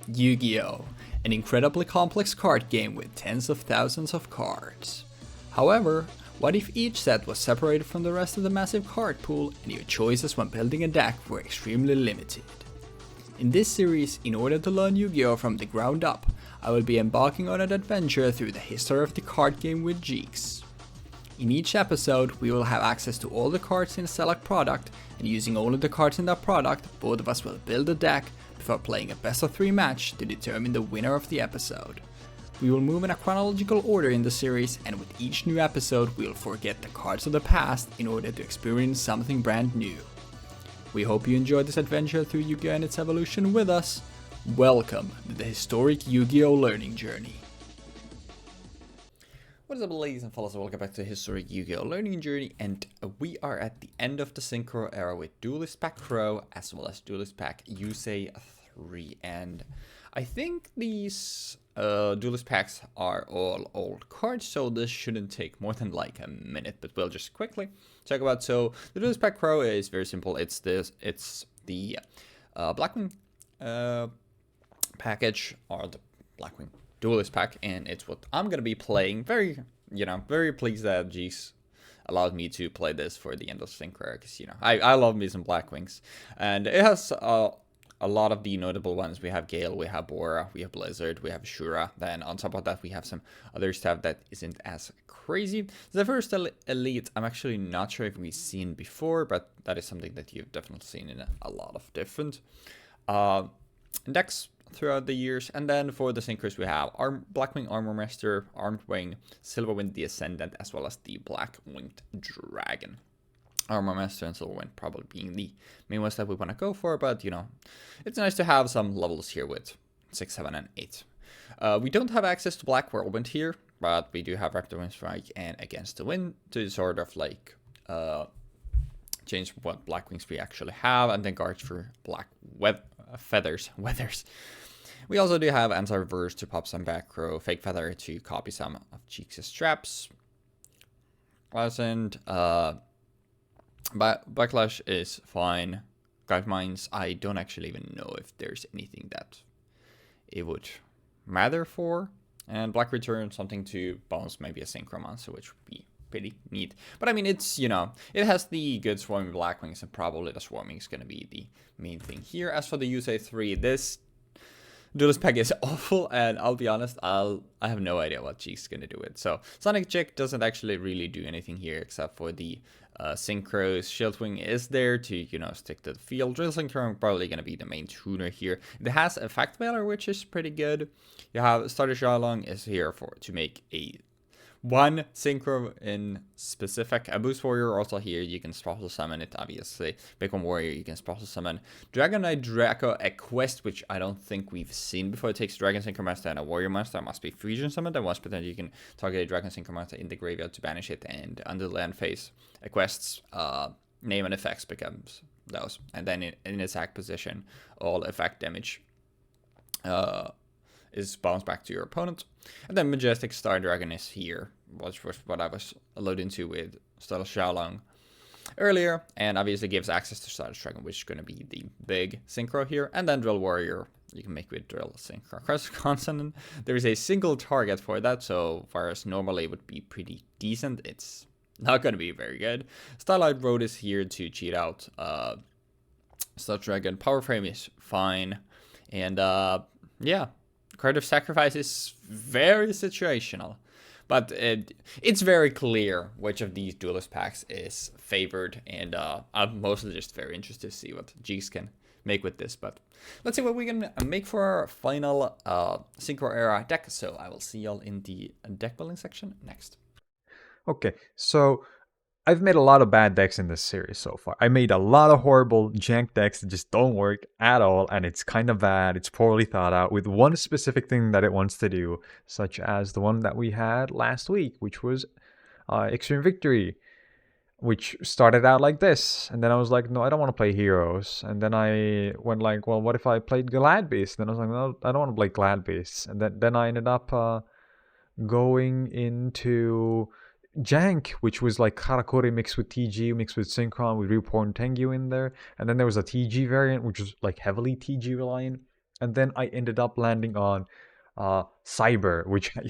Yu-Gi-Oh! An incredibly complex card game with tens of thousands of cards. However, what if each set was separated from the rest of the massive card pool and your choices when building a deck were extremely limited? In this series, in order to learn Yu-Gi-Oh! From the ground up, I will be embarking on an adventure through the history of the card game with Jeexx. In each episode, we will have access to all the cards in a select product, and using only the cards in that product, both of us will build a deck before playing a best of 3 match to determine the winner of the episode. We will move in a chronological order in the series, and with each new episode, we will forget the cards of the past in order to experience something brand new. We hope you enjoyed this adventure through Yu-Gi-Oh! And its evolution with us. Welcome to the historic Yu-Gi-Oh! Learning journey. What is up, ladies and fellas? Welcome back to the historic Yu-Gi-Oh! Learning journey, and we are at the end of the synchro era with Duelist Pack Crow as well as Duelist Pack Yusei 3, and I think these Duelist packs are all old cards, so this shouldn't take more than like a minute, but we'll just quickly talk about. So the Duelist Pack Crow is very simple. It's the Blackwing package, or the Blackwing Duelist pack, and it's what I'm gonna be playing. Very pleased that Jeexx allowed me to play this for the end of synchro, because I love me some Blackwings, and it has a lot of the notable ones. We have Gale, we have Bora, we have Blizzard, we have Shura. Then on top of that, we have some other stuff that isn't as crazy. The first elite, I'm actually not sure if we've seen before, but that is something that you've definitely seen in a lot of different decks throughout the years. And then for the synchros, we have Blackwing Armor Master, Armed Wing, Silverwind the Ascendant, as well as the Black Winged Dragon. Armor Master and Silverwind probably being the main ones that we want to go for, but it's nice to have some levels here with 6, 7, and 8. We don't have access to Black Whirlwind here, but we do have Raptor Wind Strike and Against the Wind to sort of like change what Black Wings we actually have, and then guards for Black Weathers. We also do have Anti-Reverse to pop some back row, Fake Feather to copy some of Jeexx's traps. Pleasant. Backlash is fine. Guide Mines, I don't actually even know if there's anything that it would matter for. And Black Return, something to bounce maybe a Synchro Monster, which would be pretty neat. But I mean, it's, it has the good Swarming Blackwings, and probably the Swarming is going to be the main thing here. As for the Yusei 3, this Duelist pack is awful, and I'll be honest, I have no idea what Jeexx is going to do with it. So Sonic Chick doesn't actually really do anything here except for the synchros. Shieldwing is there to, stick to the field. Drill Synchro probably going to be the main tuner here. It has Effect Veiler, which is pretty good. You have Starter Shyalong is here to make one synchro in specific. A Boost Warrior also here, you can special summon it, obviously. Bacon Warrior, you can special summon. Dragon Knight Draco, a quest which I don't think we've seen before. It takes Dragon Synchro Master and a Warrior Monster. That must be fusion summoned. And once per turn, you can target a Dragon Synchro Master in the graveyard to banish it, and under the land phase, a quest's name and effects becomes those. And then in attack position, all effect damage is bounced back to your opponent. And then Majestic Star Dragon is here, which was what I was alluding to with Starter Shyalong earlier, and obviously gives access to Starter Dragon, which is going to be the big synchro here. And then Drill Warrior, you can make with Drill Synchro Cross Consonant. There is a single target for that, so whereas normally it would be pretty decent, it's not going to be very good. Starlight Road is here to cheat out Star Dragon. Power Frame is fine, and yeah. Card of Sacrifice is very situational, but it's very clear which of these Duelist packs is favored, and I'm mostly just very interested to see what Jeexx can make with this. But let's see what we can make for our final Synchro Era deck. So I will see y'all in the deck building section next. Okay, so I've made a lot of bad decks in this series so far. I made a lot of horrible jank decks that just don't work at all, and it's kind of bad. It's poorly thought out with one specific thing that it wants to do, such as the one that we had last week, which was Extreme Victory, which started out like this. And then I was like, no, I don't want to play heroes. And then I went like, well, what if I played Glad Beast? And then I was like, no, I don't want to play Glad Beast. And then I ended up going into Jank, which was like Karakuri mixed with TG, mixed with Synchron, with Reborn Tengu in there. And then there was a TG variant, which was like heavily TG reliant. And then I ended up landing on Cyber, which I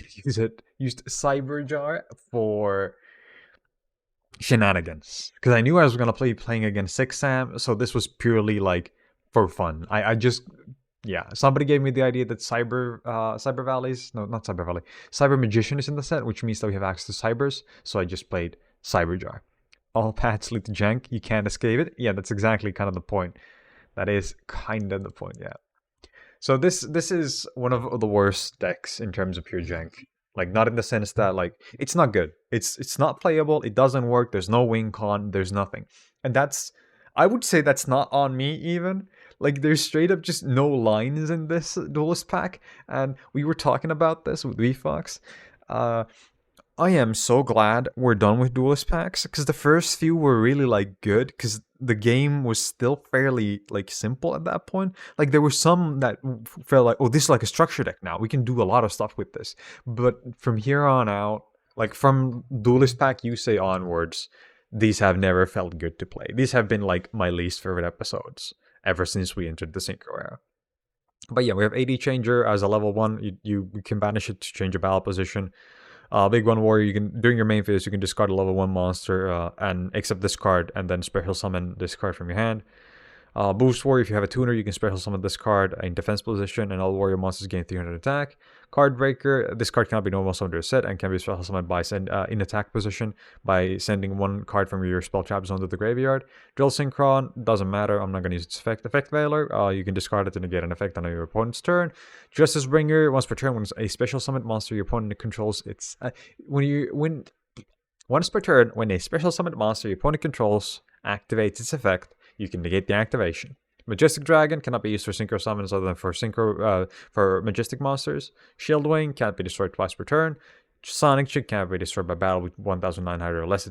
used Cyber Jar for shenanigans, because I knew I was gonna playing against Six Sam, so this was purely like for fun. I just yeah, somebody gave me the idea that Cyber Valley's no, not Cyber Valley, Cyber Magician is in the set, which means that we have access to cybers. So I just played Cyber Jar. All paths lead to jank. You can't escape it. Yeah, that's exactly kind of the point. That is kind of the point. Yeah. So this is one of the worst decks in terms of pure jank. Like, not in the sense that like it's not good. It's not playable. It doesn't work. There's no win con. There's nothing. And that's, I would say that's not on me even. Like, there's straight up just no lines in this duelist pack. And we were talking about this with Weebfox. I am so glad we're done with duelist packs, because the first few were really like good, because the game was still fairly like simple at that point. Like, there were some that felt like, oh, this is like a structure deck now. We can do a lot of stuff with this. But from here on out, like from duelist pack Yusei onwards, these have never felt good to play. These have been like my least favorite episodes ever since we entered the synchro era. But yeah, we have AD Changer as a level 1. You can banish it to change a battle position. Big One Warrior, you can, during your main phase, you can discard a level 1 monster and accept this card, and then special summon this card from your hand. Boost Warrior, if you have a tuner, you can special summon this card in defense position, and all warrior monsters gain 300 attack. Card Breaker, this card cannot be normal summoned to a set and can be special summoned by in attack position by sending one card from your spell trap zone to the graveyard. Drill Synchron, doesn't matter, I'm not going to use its effect. Effect Veiler, you can discard it to negate an effect on your opponent's turn. Justice Bringer, once per turn, when a special summoned monster your opponent controls, it's once per turn, when a special summoned monster your opponent controls activates its effect, you can negate the activation. Majestic Dragon cannot be used for synchro summons other than for majestic monsters. Shieldwing can't be destroyed twice per turn. Sonic Chick can't be destroyed by battle with 1,900 or less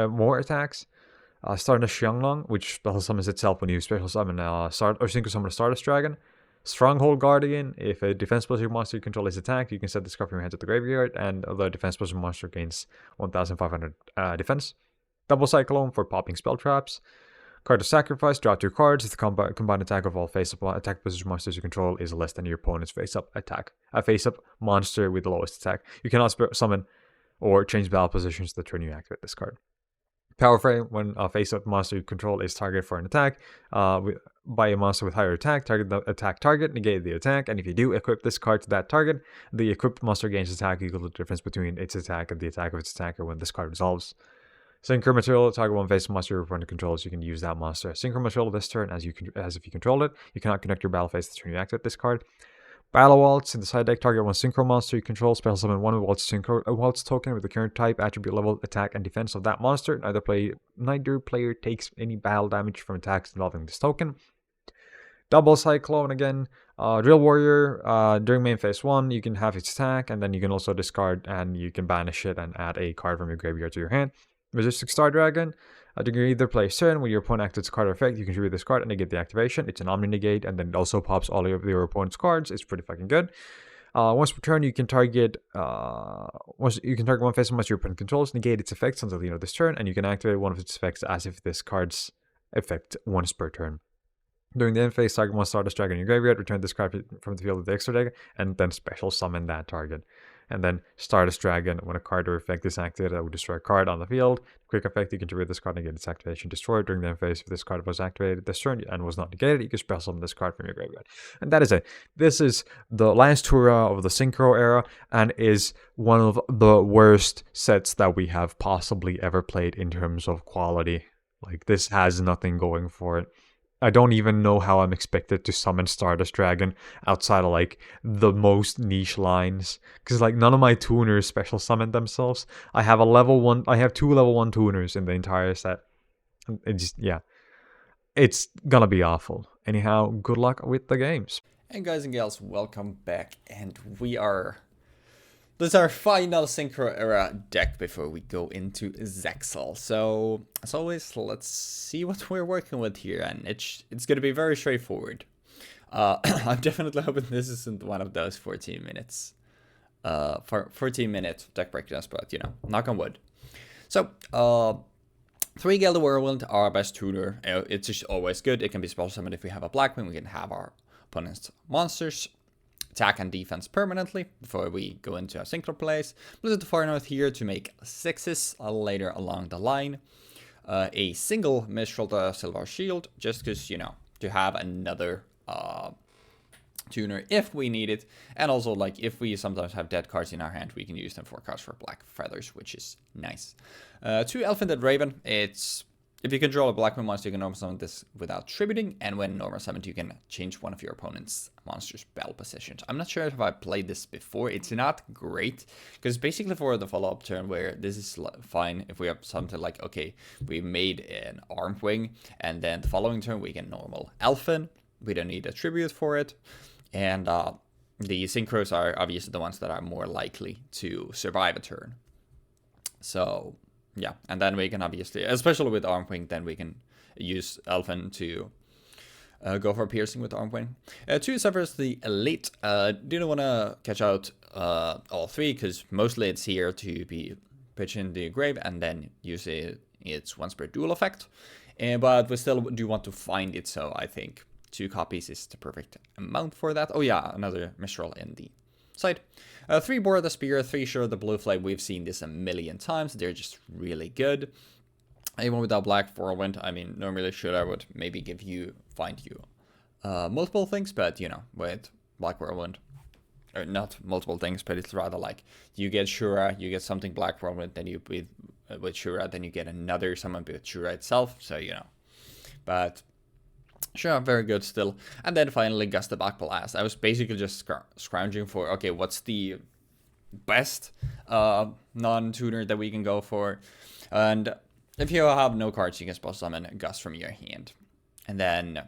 more attacks. Stardust Xianglong, which special summons itself when you special summon or synchro summon a Stardust Dragon. Stronghold Guardian, if a defense position monster you control is attacked, you can set this card from your hand to the graveyard, and the defense position monster gains 1,500 defense. Double Cyclone for popping spell traps. Card to sacrifice, draw 2 cards. If the combined attack of all face-up attack position monsters you control is less than your opponent's face-up attack. A face-up monster with the lowest attack. You cannot summon or change battle positions the turn you activate this card. Power Frame, when a face-up monster you control is targeted for an attack by a monster with higher attack, target the attack target, negate the attack, and if you do equip this card to that target, the equipped monster gains attack equal to the difference between its attack and the attack of its attacker when this card resolves. Synchro Material, target one face monster your opponent controls, you can use that monster. Synchro Material this turn as if you control it. You cannot connect your battle phase the turn you activate this card. Battle Waltz, in the side deck, target one synchro monster you control, special summon one Waltz token with the current type, attribute level, attack, and defense of that monster. Neither player takes any battle damage from attacks involving this token. Double Cyclone again. Drill Warrior, during main phase 1, you can have its attack, and then you can also discard and you can banish it and add a card from your graveyard to your hand. Majestic Star Dragon, during either player's turn, when your opponent activates a card or effect, you can tribute this card and negate the activation. It's an Omni-Negate, and then it also pops all of your opponent's cards. It's pretty fucking good. Once per turn, you can target one face monster your opponent controls, negate its effects until the end of this turn, and you can activate one of its effects as if this card's effect once per turn. During the end phase, target one Stardust Dragon in your graveyard, return this card from the field of the extra deck, and then special summon that target. And then Stardust Dragon, when a card or effect is activated that would destroy a card on the field. Quick effect, you can tribute this card and get its activation destroyed. During the end phase, if this card was activated this turn and was not negated, you can special summon this card from your graveyard. And that is it. This is the last hurrah of the Synchro era, and is one of the worst sets that we have possibly ever played in terms of quality. Like, this has nothing going for it. I don't even know how I'm expected to summon Stardust Dragon outside of like the most niche lines, because like none of my tuners special summon themselves. I have 2 level 1 tuners in the entire set. It just, yeah, it's gonna be awful. Anyhow, good luck with the games. And guys and gals, welcome back, and this is our final Synchro era deck before we go into Zexal. So, as always, let's see what we're working with here, and it's going to be very straightforward. I'm definitely hoping this isn't one of those 14 minutes. 14-minute deck breakdowns, but, you know, knock on wood. So, 3 Gilded Whirlwind, our best tutor. It's just always good. It can be special summoned if we have a Blackwing. We can have our opponent's monsters, attack and defense permanently before we go into a synchro plays. Blizzard to far north here to make 6s later along the line. A single Mistral to Silver Shield, just because, you know, to have another tuner if we need it. And also, like, if we sometimes have dead cards in our hand, we can use them for cards for black feathers, which is nice. 2 Elfin Dead Raven, it's... If you control a black monster, you can normal summon this without tributing, and when normal summoned, you can change one of your opponent's monster's spell positions. I'm not sure if I played this before. It's not great, because basically for the follow-up turn, where this is fine if we have something like, okay, we made an Armed Wing, and then the following turn we can normal Elfin. We don't need a tribute for it, and the synchros are obviously the ones that are more likely to survive a turn. So... yeah, and then we can obviously, especially with Armed Wing, then we can use Elfin to go for piercing with Armed Wing. 2 Zephyrs, the Elite. Didn't want to catch out all 3, because mostly it's here to be pitched in the grave and then use its once per duel effect. But we still do want to find it, so I think 2 copies is the perfect amount for that. Oh yeah, another Mistral in the side. 3 Bore the Spear, 3 Sure the Blue Flame. We've seen this a million times. They're just really good. Even without Black Whirlwind, I mean, normally Should I would maybe find you multiple things, but you know, with Black Whirlwind, or not multiple things, but it's rather like you get Shura, you get something Black Whirlwind, then you with Shura, then you get another summon with Shura itself. So you know, but. Sure, very good still. And then finally, Gust the Black Blast. I was basically just scrounging for, okay, what's the best non-tuner that we can go for? And if you have no cards, you can spell summon Gust from your hand. And then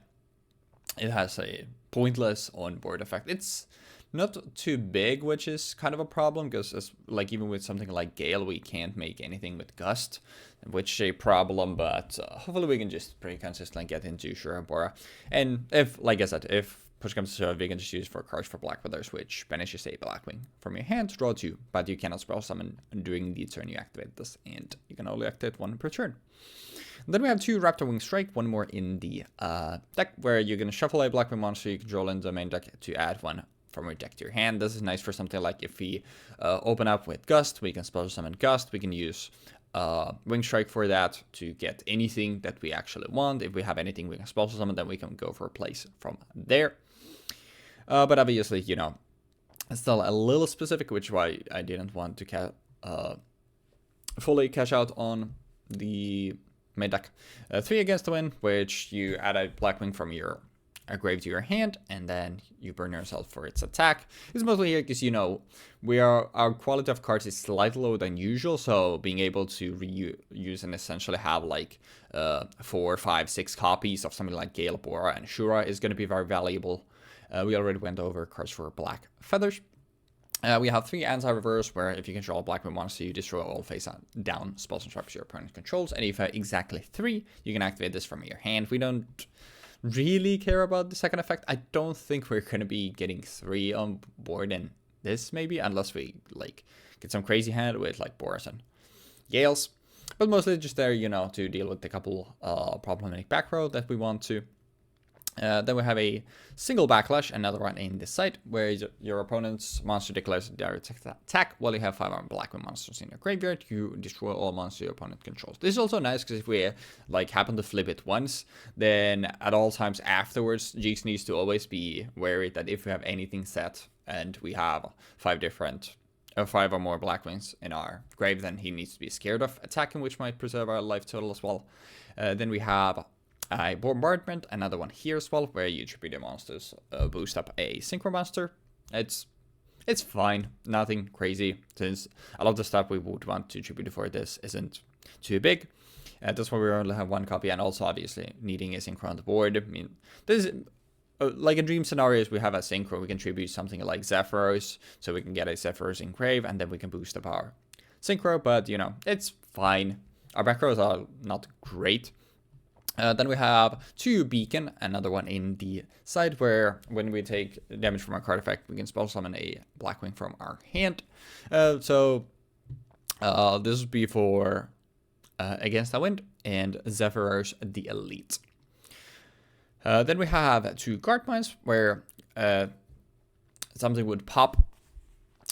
it has a pointless on-board effect. It's not too big, which is kind of a problem, because like even with something like Gale, we can't make anything with Gust, which is a problem, but hopefully we can just pretty consistently get into Shurabora. And if, like I said, if push comes to shove, we can just use for cards for Black Feathers, which banishes a Blackwing from your hand, draw 2, but you cannot spell summon during the turn you activate this, and you can only activate 1 per turn. And then we have 2 Raptor Wing Strike, 1 more in the deck, where you're going to shuffle a Blackwing monster you control in the main deck to add 1 from your deck to your hand. This is nice for something like if we open up with Gust, we can spell summon Gust, we can use Wing Strike for that to get anything that we actually want. If we have anything we can spell summon, then we can go for a place from there. But obviously, you know, it's still a little specific, which is why I didn't want to fully cash out on the main deck. 3 Against the Wind, which you add a Blackwing from your grave to your hand, and then you burn yourself for its attack. It's mostly here because, you know, our quality of cards is slightly lower than usual, so being able to reuse and essentially have like 4, 5, 6 copies of something like Gale, Bora, and Shura is going to be very valuable. We already went over cards for Black Feathers. We have 3 Anti-Reverse, where if you control a Blackwing monster, you destroy all face-down spells and traps your opponent controls. And if you have exactly 3, you can activate this from your hand. We don't really care about the second effect. I don't think we're going to be getting 3 on board in this, maybe, unless we like get some crazy hand with like Boras and Gales. But mostly just there, you know, to deal with the couple problematic back row that we want to. Then we have a single Backlash, another one in this side, where your opponent's monster declares a direct attack while you have 5 armed Blackwing monsters in your graveyard. You destroy all monsters your opponent controls. This is also nice because if we like happen to flip it once, then at all times afterwards, Jeexx needs to always be wary that if we have anything set and we have 5 or more Blackwings in our grave, then he needs to be scared of attacking, which might preserve our life total as well. Then we have a Bombardment, another one here as well, where you tribute your monsters, boost up a Synchro monster. It's fine, nothing crazy, since a lot of the stuff we would want to tribute for this isn't too big. That's why we only have 1 copy, and also obviously needing a Synchro on the board. I mean, this is like in dream scenarios, we have a Synchro, we can tribute something like Zephyros, so we can get a Zephyros in grave, and then we can boost up our Synchro, but you know, it's fine. Our back rows are not great. Then we have 2 Beacon, another one in the side, where when we take damage from our card effect, we can spell summon a Blackwing from our hand. This would be for Against the Wind and Zephyros the Elite. Then we have 2 Guard Mines, where something would pop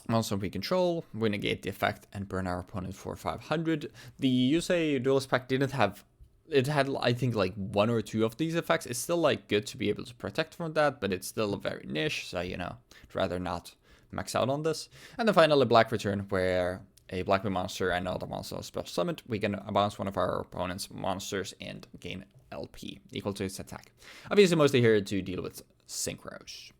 monster we control, we negate the effect and burn our opponent for 500. The Yusei Duelist pack didn't have, it had I think like 1 or 2 of these effects. It's still like good to be able to protect from that, but it's still very niche, so you know, I'd rather not max out on this. And then finally Black Return, where a black monster and another monster special summoned, we can bounce one of our opponent's monsters and gain LP equal to its attack. Obviously mostly here to deal with synchros.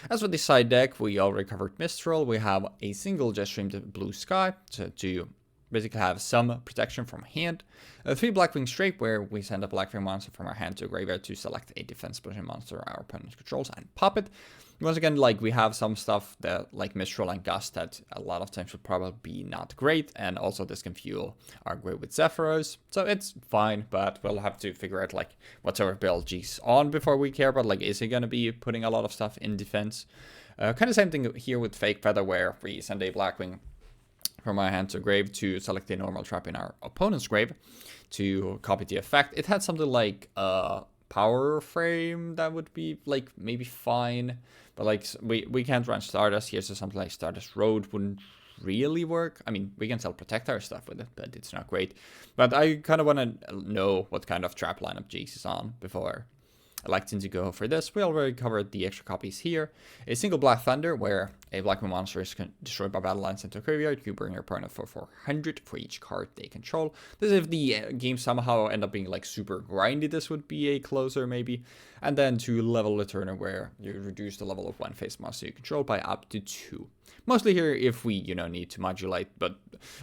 As for the side deck, we already covered Mistral. We have a single Jetstream Blue Sky to basically have some protection from hand. 3 Blackwing Straight, where we send a Blackwing monster from our hand to a graveyard to select a defense position monster our opponent controls and pop it. Once again, like, we have some stuff that, like Mistral and Gust, that a lot of times would probably be not great, and also this can fuel our great with Zephyros, so it's fine, but we'll have to figure out, like, what's our build Jeexx on before we care about, like, is he gonna be putting a lot of stuff in defense? Kind of same thing here with Fake Feather, where we send a Blackwing from our hand to grave to select a normal trap in our opponent's grave to copy the effect. It had something like power frame that would be like maybe fine, but like we can't run Stardust here, so something like Stardust Road wouldn't really work. I mean, we can still protect our stuff with it, but it's not great. But I kind of want to know what kind of trap lineup Jeexx is on before electing to go for this. We already covered the extra copies here. A single Black Thunder, where a black monster is destroyed by battle lines into a graveyard. You burn your opponent for 400 for each card they control. This, if the game somehow end up being like super grindy, this would be a closer maybe. And then 2 level Returner, where you reduce the level of one face monster you control by up to 2. Mostly here if we, you know, need to modulate, but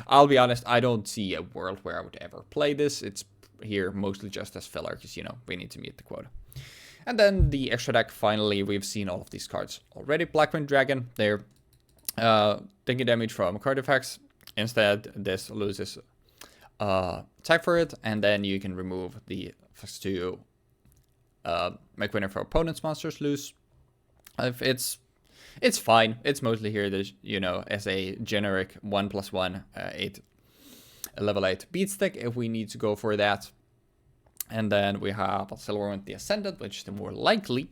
I'll be honest, I don't see a world where I would ever play this. It's here mostly just as filler, because, you know, we need to meet the quota. And then the extra deck, finally, we've seen all of these cards already. Blackwing Dragon, they're taking damage from card effects. Instead, this loses attack for it, and then you can remove the effects to make winner for opponent's monsters lose. If it's fine. It's mostly here that, you know, as a generic 1+1 8 level 8 beat stick if we need to go for that. And then we have Silverwind the Ascendant, which is the more likely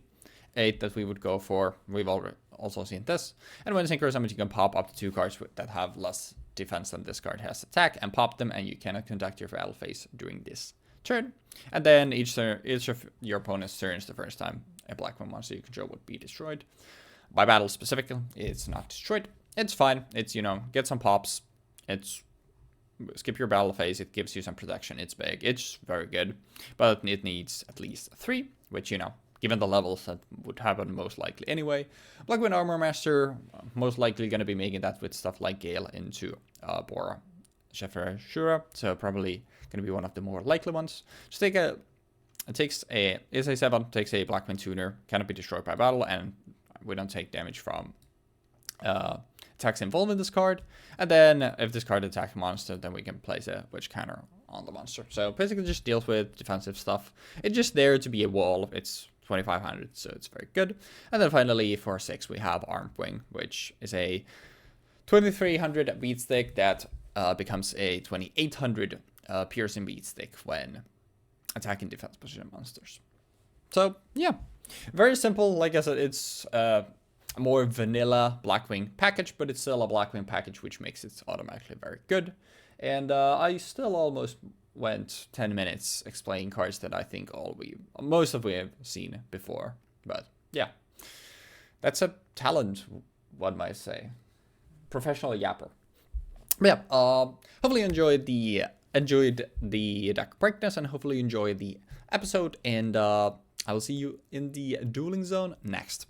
8 that we would go for. We've already also seen this. And when synchro summons, you can pop up to 2 cards that have less defense than this card has attack, and pop them, and you cannot conduct your battle phase during this turn. And then each of your opponent's turns, the first time a black monster you control would be destroyed. By battle specifically, it's not destroyed. It's fine. It's, you know, get some pops. It's skip your battle phase, it gives you some protection, it's big, it's very good, but it needs at least 3, which, you know, given the levels, that would happen most likely anyway. Blackwing Armor Master, most likely going to be making that with stuff like Gale into Bora Sheffer Shura, so probably going to be one of the more likely ones. Just take a, it takes a, is a 7, takes a Blackwing Tuner, cannot be destroyed by battle, and we don't take damage from attacks involved in this card. And then if this card attacks a monster, then we can place a witch counter on the monster. So basically just deals with defensive stuff. It's just there to be a wall. It's 2500, so it's very good. And then finally for 6 we have Armed Wing, which is a 2300 beat stick that becomes a 2800 piercing beat stick when attacking defense position monsters. So yeah, very simple. Like I said, it's more vanilla Blackwing package, but it's still a Blackwing package, which makes it automatically very good. And I still almost went 10 minutes explaining cards that I think most of we have seen before. But yeah, that's a talent, one might say. Professional yapper. But yeah, hopefully you enjoyed the deck breakdowns, and hopefully you enjoyed the episode. And I will see you in the dueling zone next.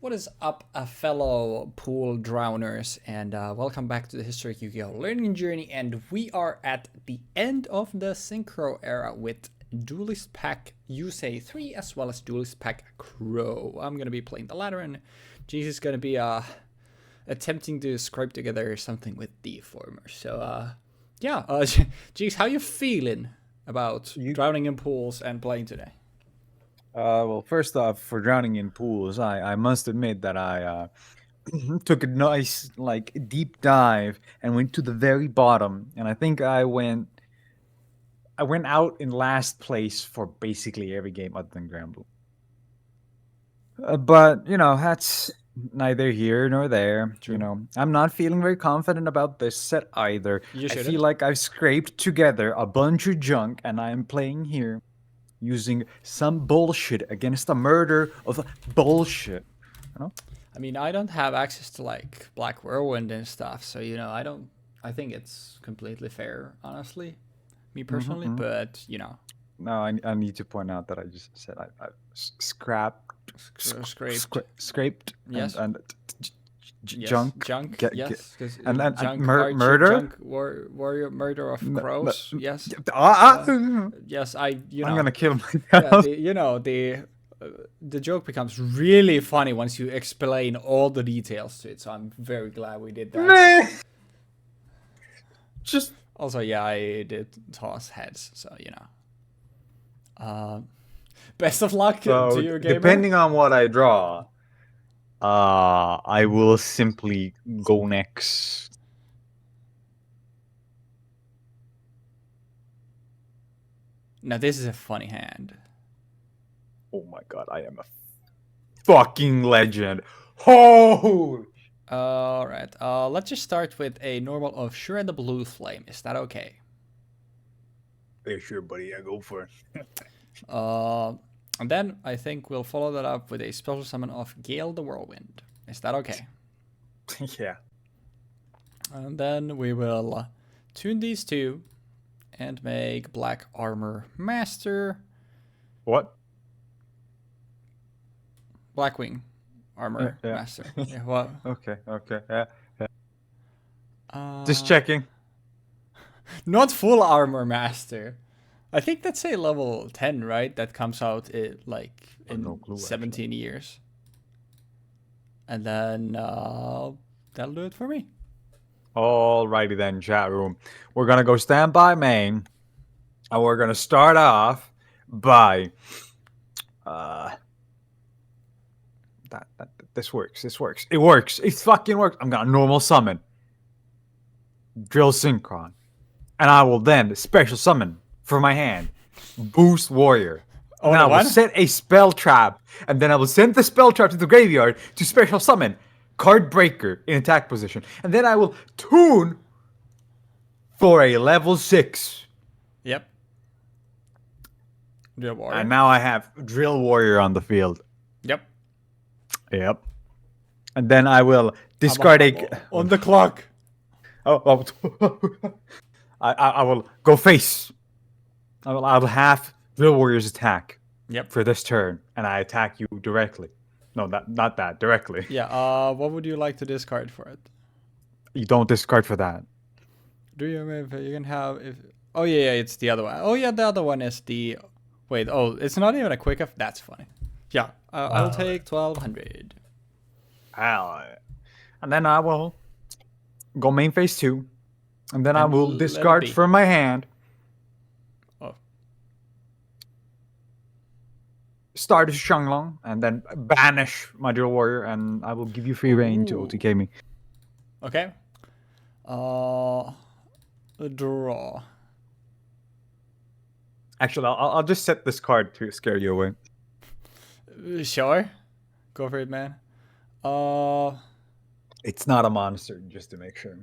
What is up, fellow pool drowners, and welcome back to the Historic Yu-Gi-Oh! Learning Journey, and we are at the end of the Synchro era with Duelist Pack Yusei 3 as well as Duelist Pack Crow. I'm going to be playing the latter, and Jeexx is going to be attempting to scrape together something with the former. So, yeah, Jeexx, how you feeling about drowning in pools and playing today? Well, first off, for drowning in pools, I must admit that I took a nice, like, deep dive and went to the very bottom. And I think I went out in last place for basically every game other than Grand Blue. But, that's neither here nor there. True. I'm not feeling very confident about this set either. You I shouldn't. feel like I've scraped together a bunch of junk and I am playing here using some bullshit against a murder of bullshit. I mean, I don't have access to like Black Whirlwind and stuff, so I don't. I think it's completely fair, honestly, me personally. Mhm. But No, I need to point out that I just said I scrapped, scraped, and yes, yes, junk, junk, get yes, because and junk Archer, murder. junk warrior, murder of crows, yes, I'm yes. I gonna kill yeah, myself. the joke becomes really funny once you explain all the details to it. So I'm very glad we did that. Man, just Also, yeah, I did toss heads, so best of luck to so you, gamer. depending on what I draw, I will simply go next. Now this is a funny hand. Oh my god, I am a fucking legend. Oh, All right. Let's just start with a normal of Sure the Blue Flame. Is that okay? yeah, sure, buddy. I go for it. And then I think we'll follow that up with a special summon of Gale the Whirlwind. Is that okay? Yeah. And then we will tune these two and make Black Armor Master, What? Blackwing Armor Yeah. Master. Yeah, what? Okay. Okay. Yeah. Uh, Just checking. Not full Armor Master. I think that's a level 10, right? That comes out like in no clue, 17 years. And then that'll do it for me. Alrighty then, chat room. We're gonna go standby main, and we're gonna start off by that this works. This works. It works. It fucking works. I'm gonna normal summon drill synchron, and I will then special summon for my hand boost warrior. And then I will set a spell trap, and then I will send the spell trap to the graveyard to special summon card breaker in attack position, and then I will tune for a level 6. Yep. Drill Warrior. And now I have drill warrior on the field. Yep. Yep. And then I will discard on the clock. Oh, I will go face. I will have drill warrior's attack. Yep. For this turn, and I attack you directly. No, not that directly. Yeah. What would you like to discard for it? You don't discard for that. Do you? If you can have if. Oh yeah, it's the other one. Oh yeah, the other one is the. Wait. Oh, it's not even a quick. That's funny. Yeah. I'll take 1200. And then I will go main phase 2, and then I will let discard it be. from my hand. Oh. Start Shanglong, and then banish my drill warrior, and I will give you free reign to OTK me. Okay. Draw. Actually, I'll just set this card to scare you away. Sure. Go for it, man. It's not a monster, just to make sure.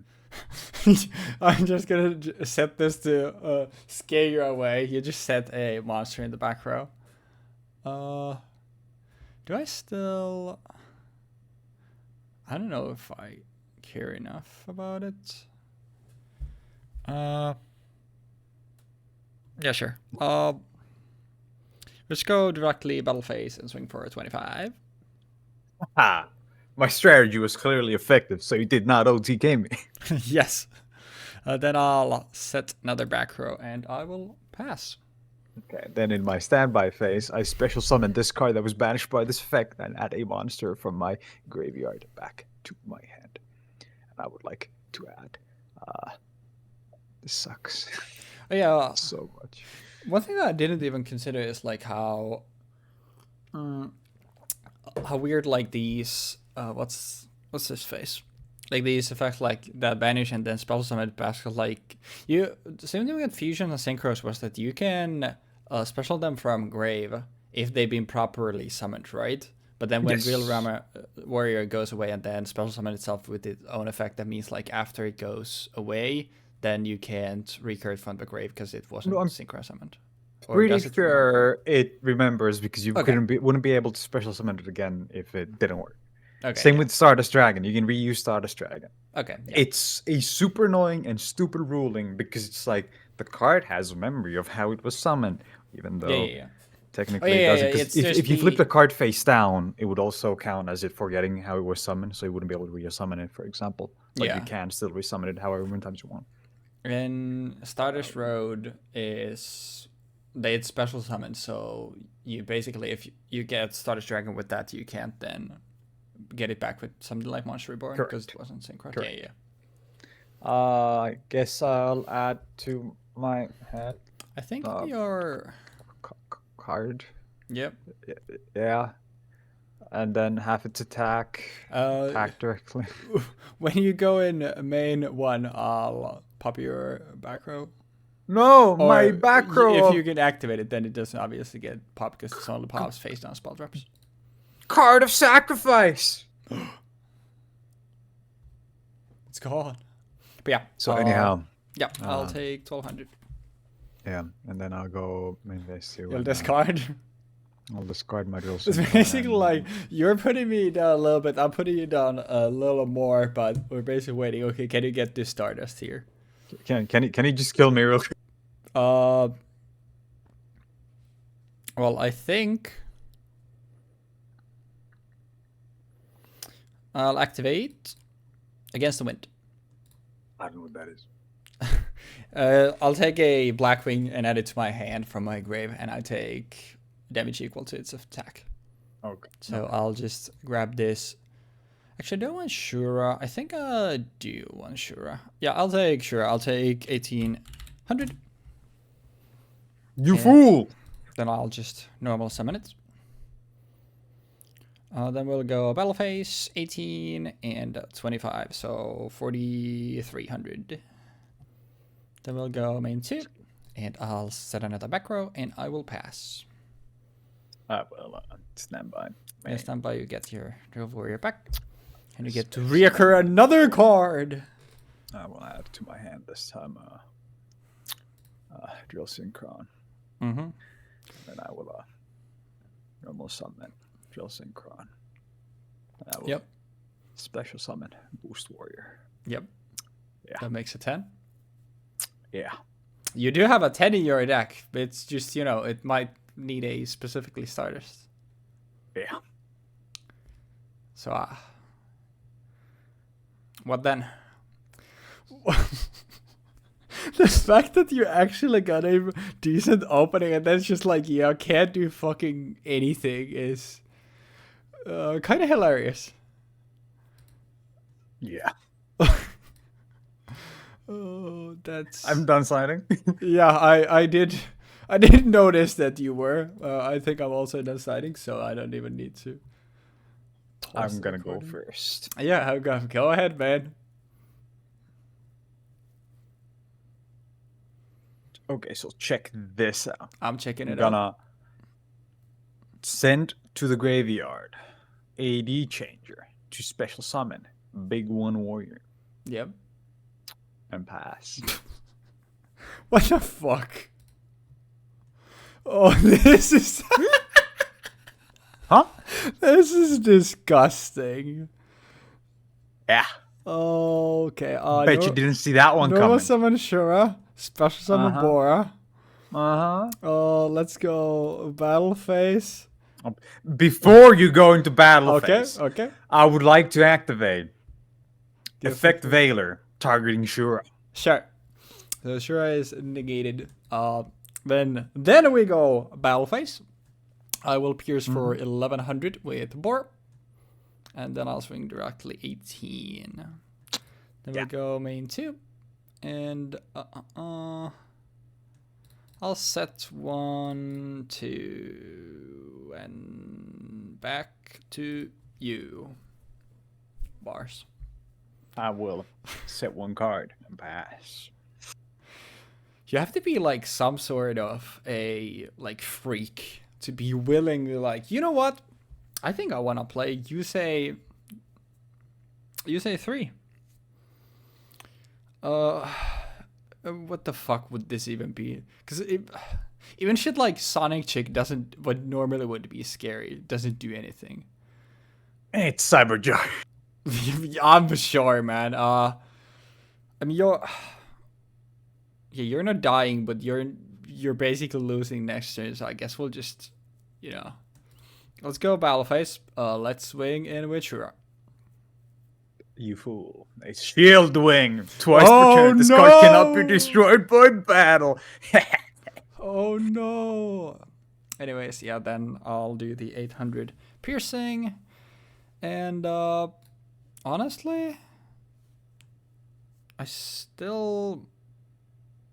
I'm just gonna set this to scare you away. You just set a monster in the back row. Do I still? I don't know if I care enough about it. Yeah, sure. Let's go directly battle phase and swing for a 25. Ha! My strategy was clearly effective, so you did not OTK me. Yes. Then I'll set another back row and I will pass. Okay, then in my standby phase, I special summon this card that was banished by this effect and add a monster from my graveyard back to my hand. And I would like to add. This sucks. Oh, yeah. So much. One thing that I didn't even consider is like how weird like these what's his face, like these effects like that banish and then spell summon basket, like you the same thing with fusion and synchros was that you can special them from grave if they've been properly summoned, right? But then when Yes. Real Warrior goes away and then special summon itself with its own effect, that means like after it goes away, then you can't recur it from the grave because it wasn't synchro summoned. Or Pretty does it sure it remembers because you Okay. wouldn't be able to special summon it again if it didn't work. Okay. Same with Stardust Dragon. You can reuse Stardust Dragon. Okay. Yeah. It's a super annoying and stupid ruling because it's like the card has a memory of how it was summoned, even though technically it doesn't. Because if you flip the card face down, it would also count as it forgetting how it was summoned, so you wouldn't be able to resummon it, for example. But you can still resummon it however many times you want. And Stardust Road is it's special summon, so you basically, if you get Stardust Dragon with that, you can't then get it back with something like Monster Reborn because it wasn't synchro. Correct. I guess I'll add to my hand. I think your card. Yep. Yeah. And then have its attack directly. When you go in main one, I'll pop your back row. No, or my back row. If you can activate it, then it doesn't obviously get popped because it's only pops face down spell drops. Card of Sacrifice. It's gone. But yeah. So anyhow. Yeah, I'll take 1200. Yeah, and then I'll go main base too. You'll discard. I'll discard my duel. It's basically like you're putting me down a little bit. I'm putting you down a little more, but we're basically waiting. Okay, can you get this Stardust here? Can you just kill me real quick? Well, I think I'll activate Against the Wind. I don't know what that is. I'll take a Blackwing and add it to my hand from my grave, and I take damage equal to its attack. Okay. So I'll just grab this. Actually, I don't want Shura. I think I do want Shura. Yeah, I'll take Shura. I'll take 1800. You fool! Then I'll just normal summon it. Then we'll go battle phase 18 and 25, so 4300. Then we'll go main 2, and I'll set another back row, and I will pass. Well, stand by. And stand by, you get your Duel Warrior back, and you get to reoccur another card. I will add to my hand this time. Drill Synchron. Mm-hmm. And then I will normal summon Drill Synchron. And I will special summon Boost Warrior. Yep. Yeah. That makes a 10. Yeah. You do have a 10 in your deck, but it's just, it might need a specifically Stardust. Yeah. So, what then? The fact that you actually got a decent opening and then it's just like, can't do fucking anything is kind of hilarious. Yeah. Oh, that's... I'm done signing. Yeah, I did notice that you were. I think I'm also done signing, so I don't even need to. I'm gonna go first. Yeah, go ahead, man. Okay, so check this out. I'm checking it I'm gonna send to the graveyard AD changer to special summon Big One Warrior. Yep. And pass. What the fuck? Oh, this is... Huh? This is disgusting. Yeah. Okay. Bet you didn't see that one normal coming. Summon Shura. Special summon Bora. Uh-huh. Oh, let's go battle phase. Before you go into battle phase, okay. I would like to activate Effect Veiler targeting Shura. Sure. So Shura is negated. Then we go battle phase. I will pierce for 1100 with Bor. And then I'll swing directly 18. Then we go main 2. And I'll set 1, 2, and back to you. Bars. I will set one card and pass. You have to be like some sort of a freak to be willing to you know what? I think I want to play Yusei 3. What the fuck would this even be? Because even shit like Sonic Chick doesn't, what normally would be scary, doesn't do anything. It's Cyberjar. I'm sure, man. I mean, you're not dying, but you're basically losing next turn. So I guess we'll just, let's go battle phase. Let's swing in Witcher. You fool. A shield wing. Twice Oh, per turn. This no! card cannot be destroyed by battle. Oh no. Anyways, yeah, then I'll do the 800 piercing. And honestly, I still,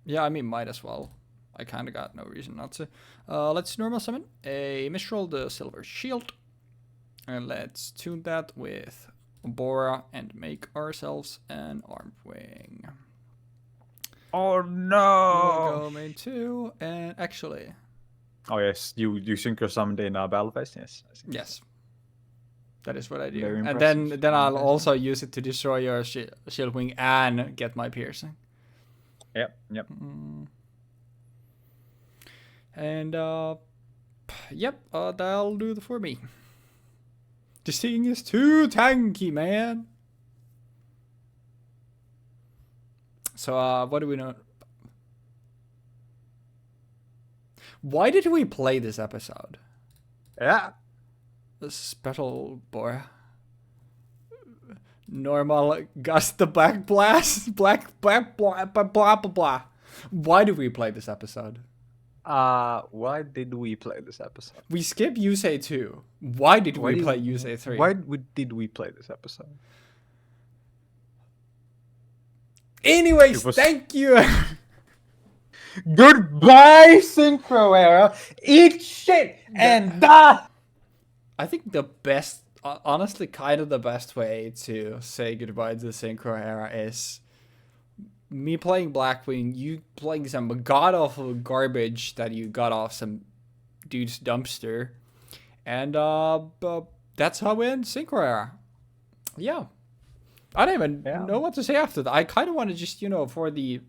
yeah, I mean, might as well. I kind of got no reason not to. Let's normal summon a Mistral the Silver Shield. And let's tune that with Bora and make ourselves an Armed Wing. Oh no! We'll go main 2, and actually... Oh yes, you synchro summoned in battle phase, yes. Yes. That is what I do. Very And impressive. then I'll also use it to destroy your shield wing and get my piercing. Yep. And yep, that'll do it for me. This thing is too tanky, man. So what do we know? Why did we play this episode? Yeah. Special Bora. Normal gust the black blast. Black blah blah blah blah. Why did we play this episode? Why did we play this episode? We skipped Yusei 2. Why did we play Yusei 3? Why did we play this episode? Anyways, thank you. Goodbye, Synchro Era. Eat shit and die. I think the best, honestly, kind of the best way to say goodbye to the Synchro Era is me playing Blackwing, you playing some god-awful garbage that you got off some dude's dumpster. And that's how we end Synchro Era. Yeah. I don't even know what to say after that. I kind of want to just, for the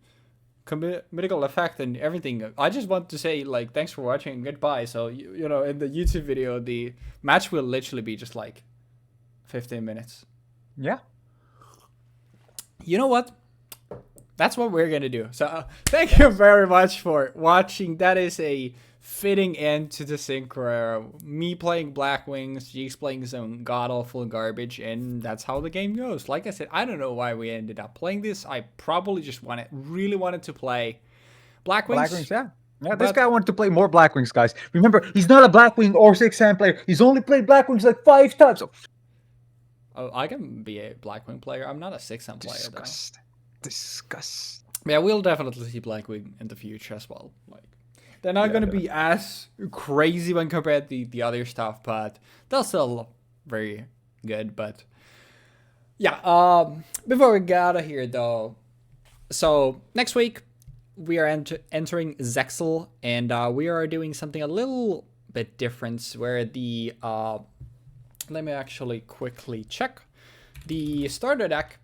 comedical effect and everything, I just want to say, like, thanks for watching, goodbye. So, in the YouTube video, the match will literally be just, like, 15 minutes. Yeah. You know what? That's what we're going to do. So, thank you very much for watching. That is a fitting end to the Synchro Era. Me playing Blackwings, Jeexx playing some god-awful garbage, and that's how the game goes. Like I said, I don't know why we ended up playing this. I probably just really wanted to play Blackwings. Blackwings, yeah. Yeah, this guy wanted to play more Blackwings, guys. Remember, he's not a Blackwing or 6-hand player. He's only played Blackwings like 5 times. Oh, I can be a Blackwing player. I'm not a 6-hand player, though. Disgust. Yeah, we'll definitely see Blackwing in the future as well. Like, they're not going to be as crazy when compared to the other stuff, but they'll still very good. But yeah, before we get out of here, though, so next week we are entering Zexal, and we are doing something a little bit different, where the let me actually quickly check the starter deck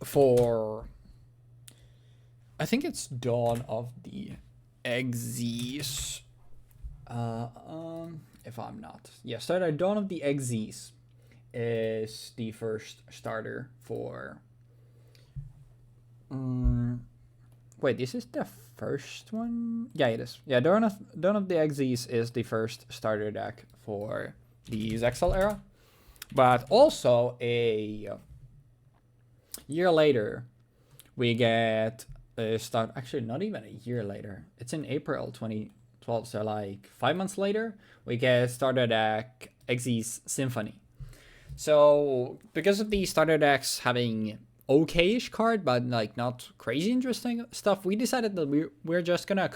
for, I think it's Dawn of the Xyz. If I'm not. Yeah, starter Dawn of the Xyz is the first starter for... wait, this is the first one? Yeah, it is. Yeah, Dawn of the Xyz is the first starter deck for the Zexal era. But also a year later, we get actually not even a year later. It's in April 2012, so like 5 months later, we get starter deck Xyz Symphony. So because of the starter decks having okay-ish card, but like not crazy interesting stuff, we decided that we're just gonna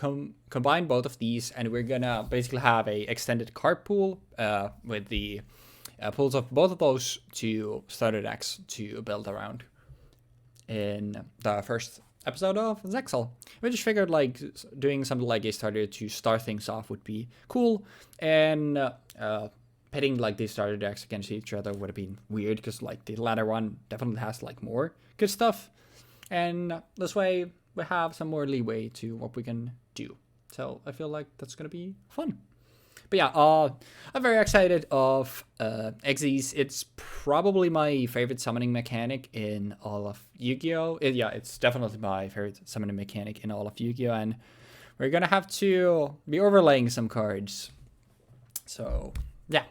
combine both of these, and we're gonna basically have a extended card pool with the pools of both of those two starter decks to build around in the first episode of Zexal. We just figured like doing something like a starter to start things off would be cool, and pitting like these starter decks against each other would have been weird, because like the latter one definitely has like more good stuff, and this way we have some more leeway to what we can do. So I feel like that's gonna be fun. But yeah, I'm very excited of Xyz. It's probably my favorite summoning mechanic in all of Yu-Gi-Oh! Yeah, it's definitely my favorite summoning mechanic in all of Yu-Gi-Oh! And we're gonna have to be overlaying some cards. So yeah,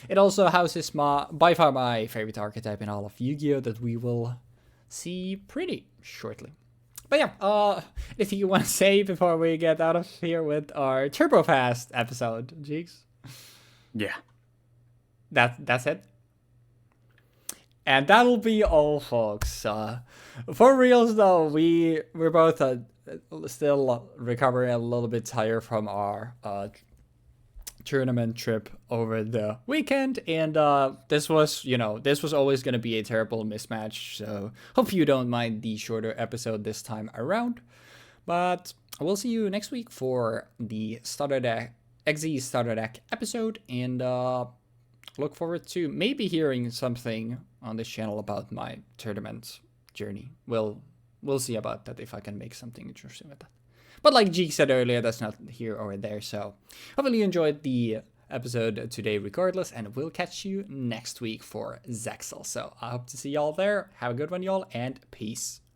it also houses by far my favorite archetype in all of Yu-Gi-Oh! That we will see pretty shortly. But yeah, anything you want to say before we get out of here with our turbo fast episode, Jeexx? Yeah. That's it. And that'll be all, folks. For reals though, we're both still recovering a little bit tired from our tournament trip over the weekend, and this was always going to be a terrible mismatch, so hope you don't mind the shorter episode this time around. But we'll see you next week for the starter deck Xyz starter deck episode, and look forward to maybe hearing something on this channel about my tournament journey. We'll see about that, if I can make something interesting with that. But like Jeexx said earlier, that's not here or there. So hopefully you enjoyed the episode today regardless, and we'll catch you next week for Zexal. So I hope to see y'all there. Have a good one, y'all, and peace.